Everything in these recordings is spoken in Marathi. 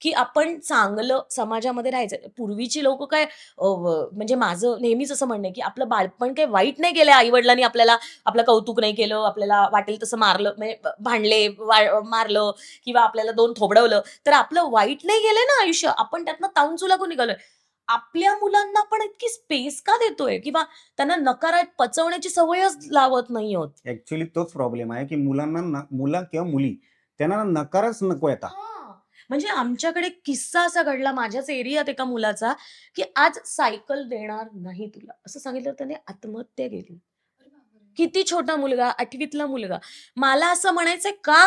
की आपण चांगलं समाजामध्ये राहायचं. पूर्वीची लोकं काय म्हणजे माझं नेहमीच असं म्हणणं आहे, की आपलं बालपण काही वाईट नाही गेलंय. आई-वडिलांनी आपल्याला आपलं कौतुक नाही केलं, आपल्याला वाटेल तसं मारलं म्हणजे भांडले, मारलं किंवा आपल्याला 2 थोबडवलं. तर आपलं वाईट नाही गेलंय ना आयुष्य. आपण त्यातनं तावून चुलाकून निघालोय. आपल्या मुलांना आपण इतकी स्पेस का देतोय? किंवा त्यांना नकारात पचवण्याची सवयच लावत नाही आहोत. ॲक्चुअली तोच प्रॉब्लेम आहे, की मुलांना मुलं किंवा मुली त्यांना नकारच नको येतात. हां. म्हणजे आमच्याकडे किस्सा असा घडला माझ्याच एरियात एका मुलाचा, की आज सायकल देणार नाही तुला, असं सांगितलं त्याने आत्महत्या केली. किती छोटा मुलगा, 8वीतला मुलगा. मला असं म्हणायचंय का?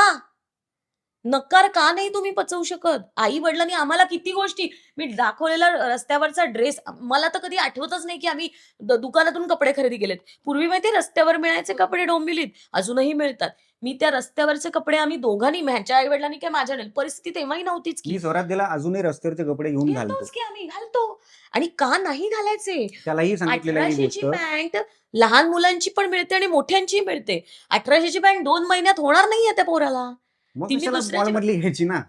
नकार का नाही तुम्ही पचवू शकत? आई-वडिलांनी आम्हाला किती गोष्टी मी दाखवलेला रस्त्यावरचा ड्रेस मला तर कधी आठवतच नाही, की आम्ही दुकानातून कपडे खरेदी केलेत. पूर्वी माहिती रस्त्यावर मिळायचे कपडे डोंबिवलीत, अजूनही मिळतात. मी त्या रस्त्यावरचे कपडे आम्ही दोघांनी ह्याच्या आई-वडिलांनी काय माझ्या नाही. परिस्थिती तेव्हाही नव्हतीच की. मी स्वराज्याला अजूनही रस्त्यावरचे कपडे घेऊन घेतोच घालतो. की आम्ही, घालतो. आणि का नाही घालायचे? त्यालाही सांगितलेलं आहे ही 1800 ची गोष्ट. पॅन्ट लहान मुलांची पण मिळते आणि मोठ्यांचीही मिळते. 1800 ची पॅन्ट 2 महिन्यात होणार नाहीये त्या पोराला. मग ती मी कशाला दुसऱ्याची मॉलमधली घ्यायची ना?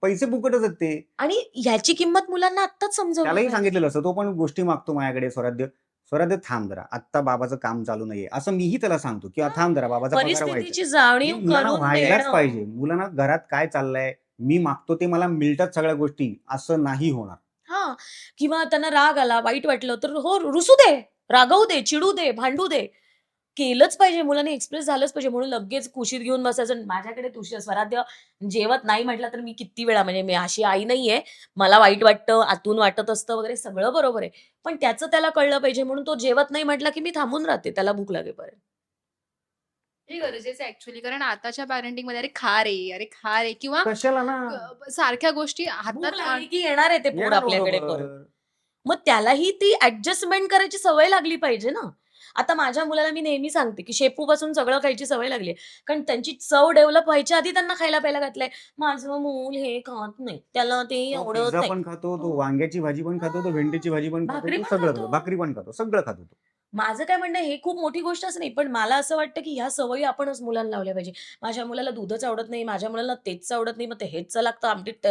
पैसे फुकटच आहेत ते. आणि ह्याची किंमत मुलांना आत्ताच समजवली त्यालाही पाहिजे. सांगितलेलं असतं. तो पण गोष्टी मागतो माझ्याकडे स्वराज्य. स्वराज्य थांब जरा. आत्ता बाबाचं काम चालू नाहीये. असं मीही त्याला सांगतो, की हां, थांब जरा बाबाचा पगार व्हायचा. परिस्थितीची हे जाणीव मुलांना करून व्हायलाच देणं. पाहिजे. मुलांना घरात काय चाललंय, मी मागतो ते मला मिळतात सगळ्या गोष्टी, असं नाही होणार. हां, किंवा त्यांना राग आला, वाईट वाटलं तर हो, रुसू दे, रागवू दे, चिडू दे, भांडू दे. केलंच पाहिजे, मुलांनी एक्सप्रेस झालंच पाहिजे. म्हणून लगेच कुशीत घेऊन बसायचं. माझ्याकडे स्वराध्य जेवत नाही म्हटलं तर मी किती वेळा म्हणजे मी अशी आई नाहीये. मला वाईट वाटतं, आतून वाटत असतं वगैरे सगळं बरोबर आहे. पण त्याचं त्याला कळलं पाहिजे म्हणून तो जेवत नाही म्हटला, की मी थांबून राहते त्याला भूक लागेपर्यंत. हे गरजेचं आहे ॲक्चुअली कारण आताच्या पॅरेंटिंगमध्ये अरे खा रे किंवा कशाला ना? सारख्या गोष्टी भूक हातात लागली की येणार आहे ते पोर येणार आपल्याकडे परत. बरोबर. मग त्यालाही ती ॲडजस्टमेंट करायची सवय लागली पाहिजे ना. आता माझ्या मुलाला मी नेहमी सांगते, की शेपूपासून सगळं खायची सवय लागली आहे. कारण त्यांची चव डेव्हलप व्हायच्या आधी त्यांना खायला-प्यायला घातलंय. माझं मूल हे खात नाही. त्याला ते तो आवडत पिझ्झा नाही. पण खातो, तो हो. वांग्याची भाजी पण खातो, तो भेंडीची भाजी पण खातो, भाकरी तो पण सगळं खातो. खातो. भाकरी पण खातो, सगळं खातो तो. माझं काय म्हणणं आहे, हे खूप मोठी गोष्टच नाही. पण मला असं वाटतं, की ह्या सवयी आपणच मुलांना लावल्या पाहिजे. माझ्या मुलाला दूधच आवडत नाही, माझ्या मुलाला तेच आवडत नाही, मग ते हेच लागतं आमटीत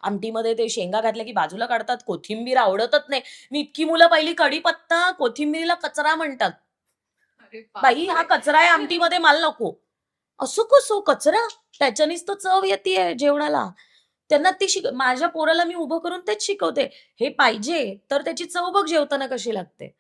आमटीमध्ये ते शेंगा घातल्या, की बाजूला काढतात. कोथिंबीर आवडतच नाही. मी इतकी मुलं पाहिली कढीपत्ता, कोथिंबीरीला कचरा म्हणतात. अरे बाई हा बापरे! कचरा आहे आमटीमध्ये मला नको. असं कसं कचरा? त्याच्यानीच तर चव येतीये जेवणाला. त्यांना ती माझ्या पोराला मी उभं करून तेच शिकवते. हे पाहिजे तर त्याची चव बघ जेवताना कशी लागते.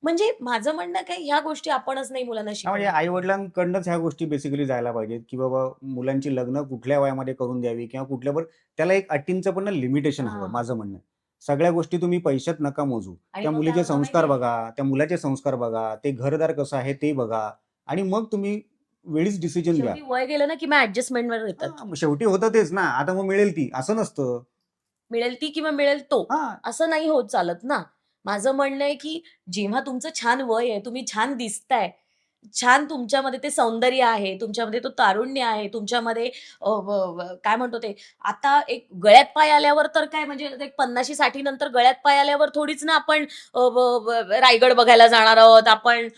म्हणजे माझं म्हणणं काय ह्या गोष्टी आपणच नाही मुलांना हां, म्हणजे शिकवल्या पाहिजे. आई-वडिलांकडूनच ह्या गोष्टी बेसिकली जायला पाहिजेत, की बाबा मुलांची लग्न कुठल्या वयामध्ये करून द्यावी किंवा कुठल्यावर त्याला एक अटींचं पण लिमिटेशन हवं, हां. माझं म्हणणं आहे. सगळ्या गोष्टी तुम्ही पैशात नका मोजू. आणि त्या मग काय मुलीचे होतं संस्कार माहितीये? बघा, त्या मुलाचे संस्कार बघा, ते घरदार कसं आहे ते बघा आणि मग तुम्ही वेळीच डिसिजन घ्या. शेवटी वय गेलं ना, की मग ॲडजस्टमेंटवर येतात. हां, मग शेवटी होतं तेच ना. आता मग मिळेल ती, असं नसतं. मिळेल ती किंवा मिळेल तो. हां, असं नाही होत चालत ना. माझं म्हणणं आहे, की जेव्हा तुमचं छान वय आहे, तुम्ही छान दिसताय, छान तुमच्यामध्ये ते सौंदर्य आहे, तुमच्यामध्ये तो तारुण्य आहे, तुमच्यामध्ये व व काय म्हणतो ते आता एक गळ्यात पाय आल्यावर तर काय म्हणजे एक 50-60 नंतर गळ्यात पाय आल्यावर थोडीच ना आपण अ, व व रायगड बघायला जाणार आहोत, आपण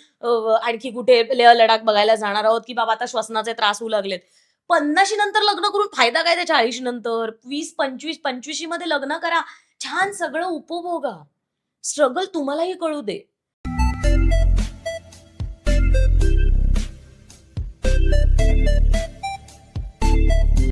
आणखी कुठे लेह लडाख बघायला जाणार आहोत, की बाबा आता श्वसनाचे त्रास होऊ लागलेत. 50शी नंतर लग्न करून फायदा काय त्या 40शी नंतर? 20-25, 25शी मध्ये लग्न करा. छान सगळं उपभोगा. स्ट्रगल तुम्हालाही कळू दे.